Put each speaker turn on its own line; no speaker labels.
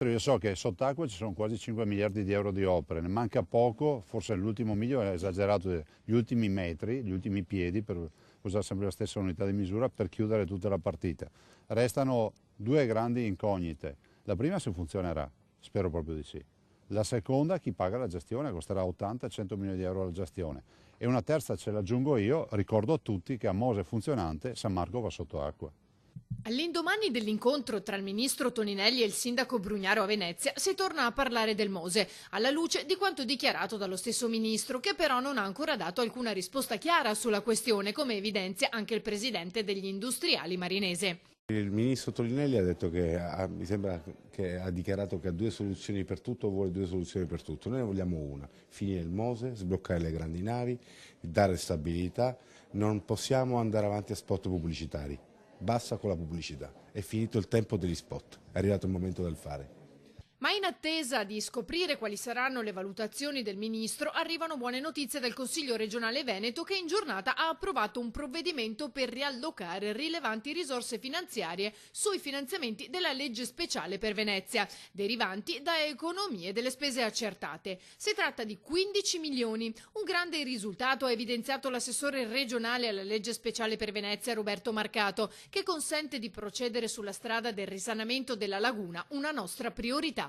Io so che sott'acqua ci sono quasi 5 miliardi di euro di opere, ne manca poco, forse l'ultimo miglio è esagerato, gli ultimi metri, gli ultimi piedi, per usare sempre la stessa unità di misura, per chiudere tutta la partita. Restano due grandi incognite. La prima se funzionerà, spero proprio di sì. La seconda chi paga la gestione, costerà 80-100 milioni di euro la gestione. E una terza ce l'aggiungo io, ricordo a tutti che a Mose funzionante San Marco va sotto acqua.
All'indomani dell'incontro tra il ministro Toninelli e il sindaco Brugnaro a Venezia si torna a parlare del Mose, alla luce di quanto dichiarato dallo stesso ministro, che però non ha ancora dato alcuna risposta chiara sulla questione, come evidenzia anche il presidente degli industriali marinese.
Il ministro Toninelli ha detto mi sembra che ha dichiarato che ha due soluzioni per tutto, vuole due soluzioni per tutto. Noi ne vogliamo una: finire il Mose, sbloccare le grandi navi, dare stabilità. Non possiamo andare avanti a spot pubblicitari. Basta con la pubblicità, è finito il tempo degli spot, è arrivato il momento del fare.
Ma in attesa di scoprire quali saranno le valutazioni del ministro, arrivano buone notizie dal Consiglio regionale Veneto, che in giornata ha approvato un provvedimento per riallocare rilevanti risorse finanziarie sui finanziamenti della legge speciale per Venezia, derivanti da economie delle spese accertate. Si tratta di 15 milioni, un grande risultato, ha evidenziato l'assessore regionale alla legge speciale per Venezia Roberto Marcato, che consente di procedere sulla strada del risanamento della laguna, una nostra priorità.